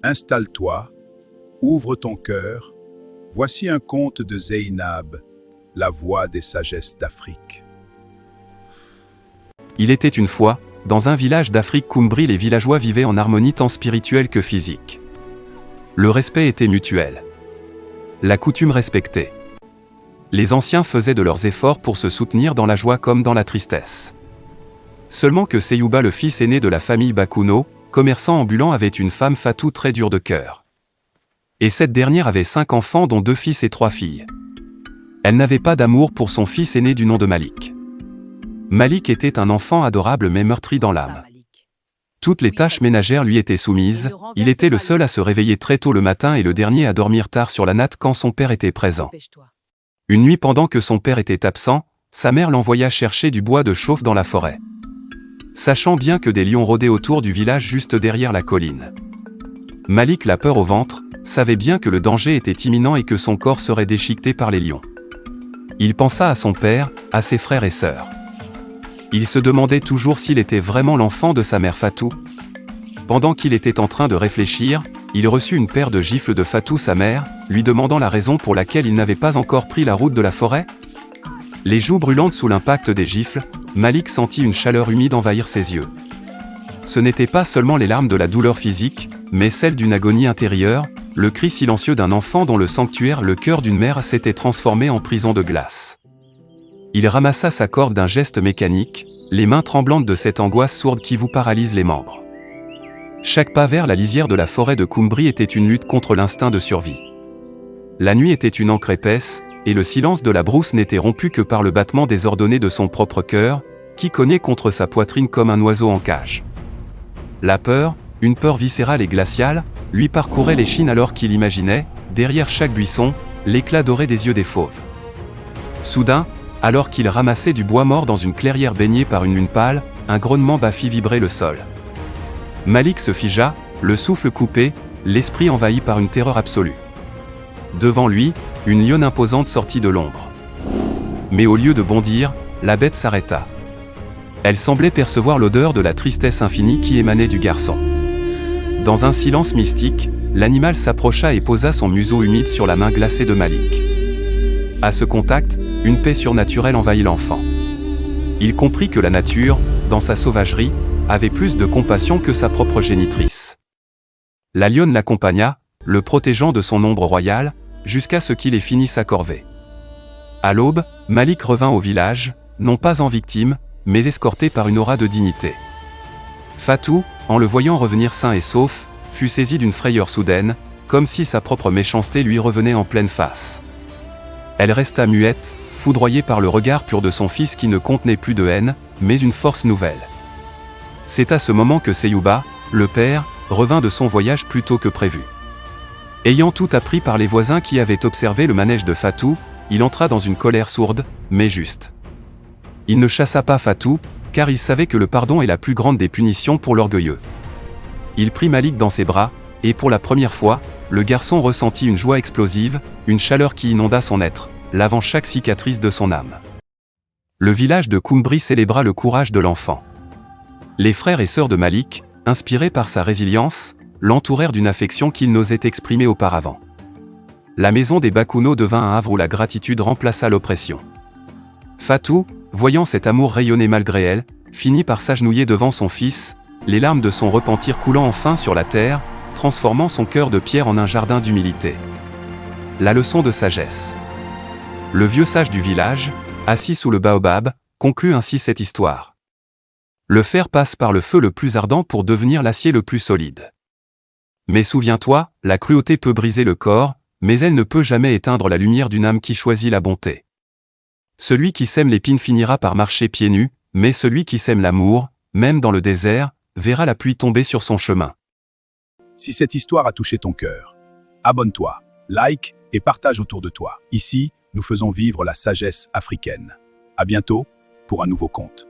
Installe-toi, ouvre ton cœur. Voici un conte de Zeynab, la voix des sagesses d'Afrique. Il était une fois, dans un village d'Afrique Koumbri, les villageois vivaient en harmonie tant spirituelle que physique. Le respect était mutuel. La coutume respectée. Les anciens faisaient de leurs efforts pour se soutenir dans la joie comme dans la tristesse. Seulement que Seyouba, le fils aîné de la famille Bakouno, commerçant ambulant, avait une femme Fatou très dure de cœur. Et cette dernière avait 5 enfants dont 2 fils et 3 filles. Elle n'avait pas d'amour pour son fils aîné du nom de Malik. Malik était un enfant adorable mais meurtri dans l'âme. Toutes les tâches ménagères lui étaient soumises, il était le seul à se réveiller très tôt le matin et le dernier à dormir tard sur la natte quand son père était présent. Une nuit, pendant que son père était absent, sa mère l'envoya chercher du bois de chauffe dans la forêt. Sachant bien que des lions rôdaient autour du village juste derrière la colline. Malik, la peur au ventre, savait bien que le danger était imminent et que son corps serait déchiqueté par les lions. Il pensa à son père, à ses frères et sœurs. Il se demandait toujours s'il était vraiment l'enfant de sa mère Fatou. Pendant qu'il était en train de réfléchir, il reçut une paire de gifles de Fatou, sa mère, lui demandant la raison pour laquelle il n'avait pas encore pris la route de la forêt. Les joues brûlantes sous l'impact des gifles, Malik sentit une chaleur humide envahir ses yeux. Ce n'étaient pas seulement les larmes de la douleur physique, mais celles d'une agonie intérieure, le cri silencieux d'un enfant dont le sanctuaire, le cœur d'une mère, s'était transformé en prison de glace. Il ramassa sa corde d'un geste mécanique, les mains tremblantes de cette angoisse sourde qui vous paralyse les membres. Chaque pas vers la lisière de la forêt de Koumbri était une lutte contre l'instinct de survie. La nuit était une encre épaisse, et le silence de la brousse n'était rompu que par le battement désordonné de son propre cœur, qui cognait contre sa poitrine comme un oiseau en cage. La peur, une peur viscérale et glaciale, lui parcourait l'échine alors qu'il imaginait, derrière chaque buisson, l'éclat doré des yeux des fauves. Soudain, alors qu'il ramassait du bois mort dans une clairière baignée par une lune pâle, un grognement bas fit vibrer le sol. Malik se figea, le souffle coupé, l'esprit envahi par une terreur absolue. Devant lui, une lionne imposante sortit de l'ombre. Mais au lieu de bondir, la bête s'arrêta. Elle semblait percevoir l'odeur de la tristesse infinie qui émanait du garçon. Dans un silence mystique, l'animal s'approcha et posa son museau humide sur la main glacée de Malik. À ce contact, une paix surnaturelle envahit l'enfant. Il comprit que la nature, dans sa sauvagerie, avait plus de compassion que sa propre génitrice. La lionne l'accompagna, le protégeant de son ombre royale, jusqu'à ce qu'il ait fini sa corvée. À l'aube, Malik revint au village, non pas en victime, mais escorté par une aura de dignité. Fatou, en le voyant revenir sain et sauf, fut saisi d'une frayeur soudaine, comme si sa propre méchanceté lui revenait en pleine face. Elle resta muette, foudroyée par le regard pur de son fils qui ne contenait plus de haine, mais une force nouvelle. C'est à ce moment que Seyouba, le père, revint de son voyage plus tôt que prévu. Ayant tout appris par les voisins qui avaient observé le manège de Fatou, il entra dans une colère sourde, mais juste. Il ne chassa pas Fatou, car il savait que le pardon est la plus grande des punitions pour l'orgueilleux. Il prit Malik dans ses bras, et pour la première fois, le garçon ressentit une joie explosive, une chaleur qui inonda son être, lavant chaque cicatrice de son âme. Le village de Koumbri célébra le courage de l'enfant. Les frères et sœurs de Malik, inspirés par sa résilience, l'entourèrent d'une affection qu'ils n'osaient exprimer auparavant. La maison des Bakouno devint un havre où la gratitude remplaça l'oppression. Fatou, voyant cet amour rayonner malgré elle, finit par s'agenouiller devant son fils, les larmes de son repentir coulant enfin sur la terre, transformant son cœur de pierre en un jardin d'humilité. La leçon de sagesse. Le vieux sage du village, assis sous le baobab, conclut ainsi cette histoire. Le fer passe par le feu le plus ardent pour devenir l'acier le plus solide. Mais souviens-toi, la cruauté peut briser le corps, mais elle ne peut jamais éteindre la lumière d'une âme qui choisit la bonté. Celui qui sème l'épine finira par marcher pieds nus, mais celui qui sème l'amour, même dans le désert, verra la pluie tomber sur son chemin. Si cette histoire a touché ton cœur, abonne-toi, like et partage autour de toi. Ici, nous faisons vivre la sagesse africaine. À bientôt pour un nouveau conte.